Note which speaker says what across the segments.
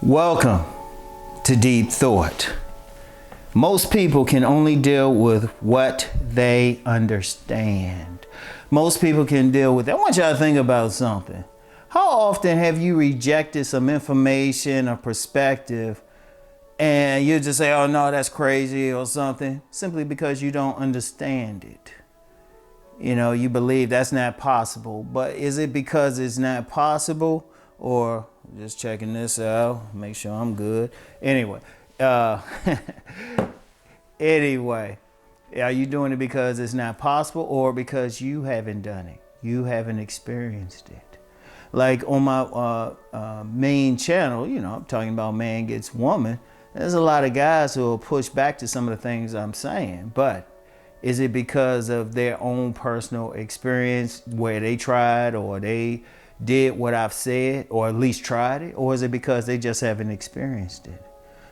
Speaker 1: Welcome to Deep Thought. Most people can only deal with what they understand. Most people can deal with, I want y'all to think about something. How often have you rejected some information or perspective and you just say, oh no, that's crazy or something, simply because you don't understand it? You know, you believe that's not possible, but is it because it's not possible, or just checking this out, make sure I'm good? Anyway, anyway, are you doing it because it's not possible or because you haven't done it? You haven't experienced it. Like on my main channel, you know, I'm talking about man gets woman. There's a lot of guys who will push back to some of the things I'm saying, but is it because of their own personal experience where they tried or they did what I've said, or at least tried it? Or is it because they just haven't experienced it?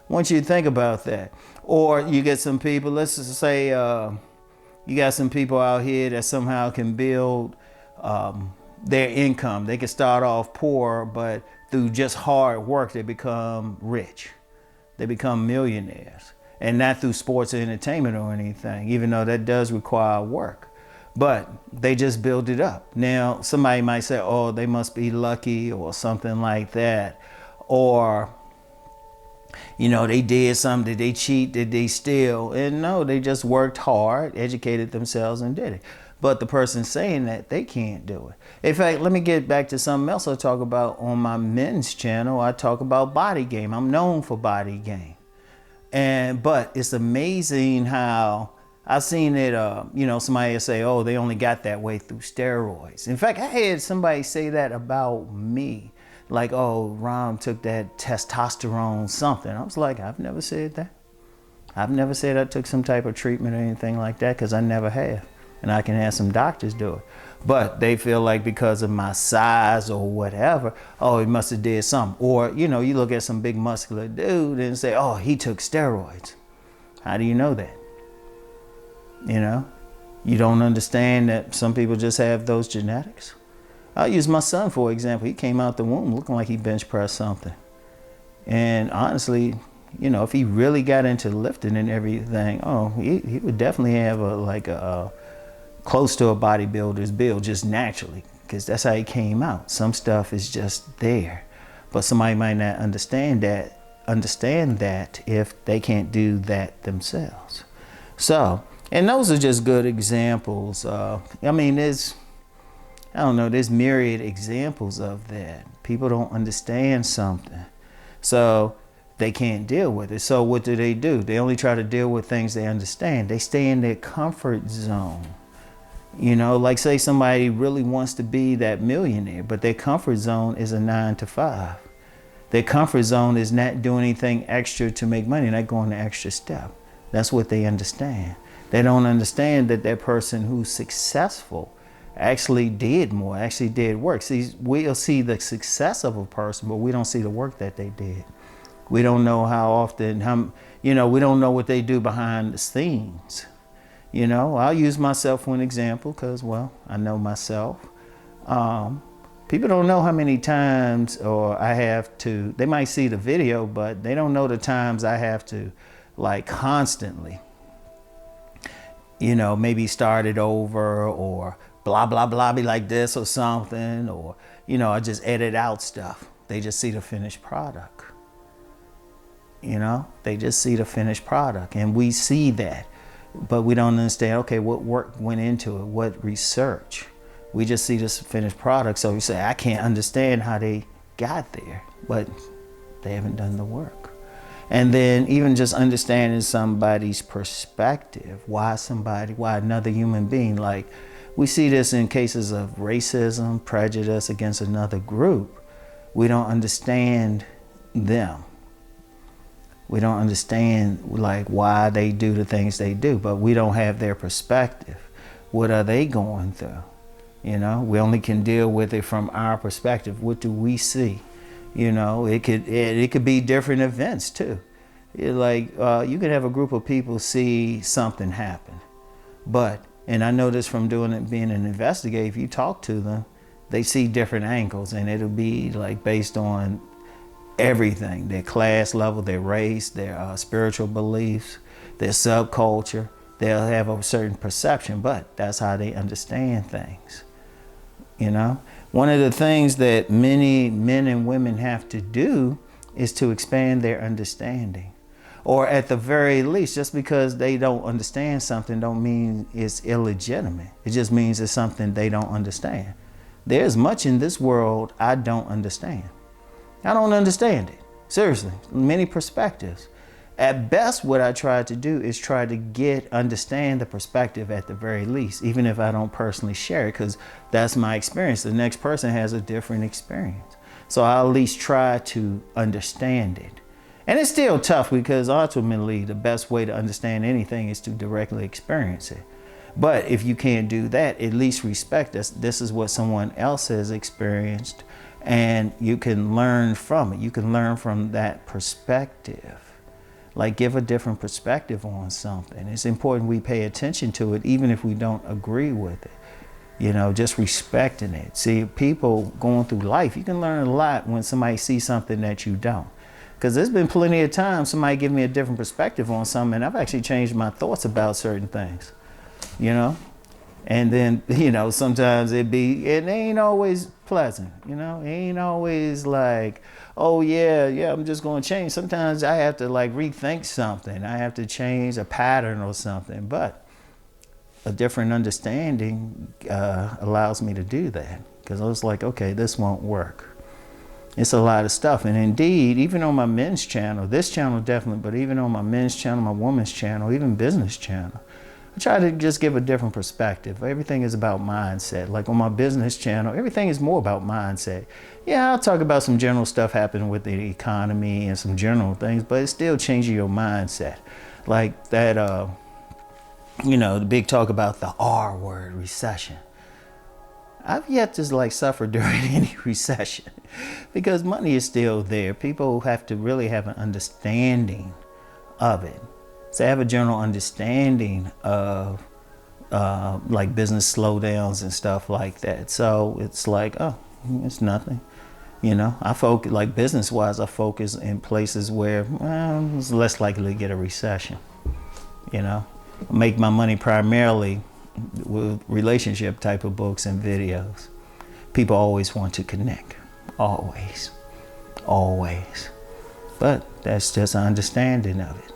Speaker 1: I want you to think about that. Or you get some people, let's just say you got some people out here that somehow can build their income. They can start off poor, but through just hard work, they become rich. They become millionaires. And not through sports or entertainment or anything, even though that does require work. But they just build it up. Now, somebody might say, oh, they must be lucky or something like that. Or, you know, they did something, did they cheat, did they steal? And no, they just worked hard, educated themselves and did it. But the person saying that, they can't do it. In fact, let me get back to something else I talk about on my men's channel. I talk about body game. I'm known for body game. But it's amazing how I've seen it, you know, somebody will say, oh, they only got that way through steroids. In fact, I had somebody say that about me. Like, oh, Rom took that testosterone something. I was like, I've never said that. I've never said I took some type of treatment or anything like that, because I never have. And I can have some doctors do it. But they feel like because of my size or whatever, oh, he must have did something. Or, you know, you look at some big muscular dude and say, oh, he took steroids. How do you know that? You know, you don't understand that some people just have those genetics. I'll use my son, for example. He came out the womb looking like he bench pressed something. And honestly, you know, if he really got into lifting and everything, oh, he would definitely have a close to a bodybuilder's build just naturally, because that's how he came out. Some stuff is just there, but somebody might not understand that if they can't do that themselves. So, and those are just good examples. I mean, there's myriad examples of that. People don't understand something, so they can't deal with it. So what do? They only try to deal with things they understand. They stay in their comfort zone. You know, like say somebody really wants to be that millionaire, but their comfort zone is a 9 to 5. Their comfort zone is not doing anything extra to make money, not going the extra step. That's what they understand. They don't understand that that person who's successful actually did more, actually did work. See, we'll see the success of a person, but we don't see the work that they did. We don't know how often, we don't know what they do behind the scenes. You know, I'll use myself for an example because, well, I know myself. People don't know how many times they might see the video, but they don't know the times I have to, like, constantly, you know, maybe start it over or blah, blah, blah, be like this or something. Or, you know, I just edit out stuff. They just see the finished product. You know, they just see the finished product, and we see that. But we don't understand, okay, what work went into it, what research. We just see this finished product, so we say, I can't understand how they got there, but they haven't done the work. And then even just understanding somebody's perspective, why another human being, like we see this in cases of racism, prejudice against another group. We don't understand them. We don't understand like why they do the things they do, but we don't have their perspective. What are they going through? You know, we only can deal with it from our perspective. What do we see? You know, it could be different events too. Like you could have a group of people see something happen, and I know this from being an investigator, if you talk to them, they see different angles, and it'll be like based on everything, their class level, their race, their spiritual beliefs, their subculture. They'll have a certain perception, but that's how they understand things. You know, one of the things that many men and women have to do is to expand their understanding. Or at the very least, just because they don't understand something don't mean it's illegitimate. It just means it's something they don't understand. There's much in this world I don't understand. I don't understand it. Seriously, many perspectives. At best, what I try to do is try to understand the perspective at the very least, even if I don't personally share it, because that's my experience. The next person has a different experience. So I'll at least try to understand it. And it's still tough because ultimately the best way to understand anything is to directly experience it. But if you can't do that, at least respect this. This is what someone else has experienced, and you can learn from it. You can learn from that perspective. Like, give a different perspective on something. It's important we pay attention to it, even if we don't agree with it. You know, just respecting it. See, people going through life, you can learn a lot when somebody sees something that you don't. Because there's been plenty of times somebody give me a different perspective on something, and I've actually changed my thoughts about certain things, you know? And then, you know, sometimes it ain't always pleasant, you know? It ain't always like, oh yeah, I'm just going to change. Sometimes I have to like rethink something. I have to change a pattern or something, but a different understanding allows me to do that. Because I was like, okay, this won't work. It's a lot of stuff. And indeed, even on my men's channel, this channel definitely, but even on my men's channel, my woman's channel, even business channel, I try to just give a different perspective. Everything is about mindset. Like on my business channel, everything is more about mindset. Yeah, I'll talk about some general stuff happening with the economy and some general things, but it's still changing your mindset. Like that, you know, the big talk about the R word, recession. I've yet to like suffer during any recession because money is still there. People have to really have an understanding of it. So have a general understanding of like business slowdowns and stuff like that. So it's like, oh, it's nothing. You know, I focus, like business wise, I focus in places where it's less likely to get a recession. You know, I make my money primarily with relationship type of books and videos. People always want to connect. Always. But that's just an understanding of it.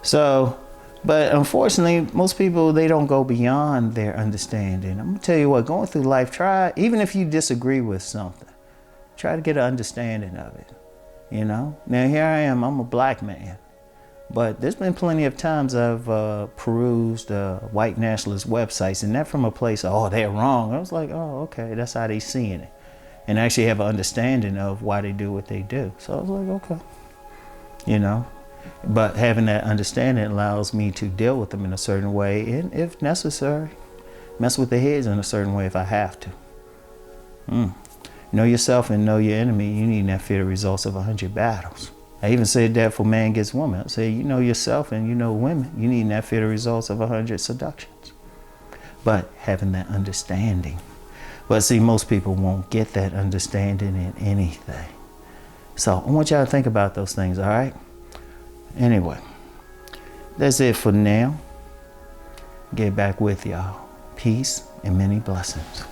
Speaker 1: So, but unfortunately, most people, they don't go beyond their understanding. I'm gonna tell you what, going through life, try, even if you disagree with something, try to get an understanding of it, you know? Now here I am, I'm a black man, but there's been plenty of times I've perused white nationalist websites, and that from a place of, oh, they're wrong. I was like, oh, okay, that's how they seeing it. And actually have an understanding of why they do what they do. So I was like, okay, you know? But having that understanding allows me to deal with them in a certain way, and if necessary, mess with their heads in a certain way if I have to. Know yourself and know your enemy. You need not fear the results of 100 battles. I even said that for man gets woman. I say, you know yourself and you know women. You need not fear the results of 100 seductions. But having that understanding. But see, most people won't get that understanding in anything. So I want y'all to think about those things, all right? Anyway, that's it for now. Get back with y'all. Peace and many blessings.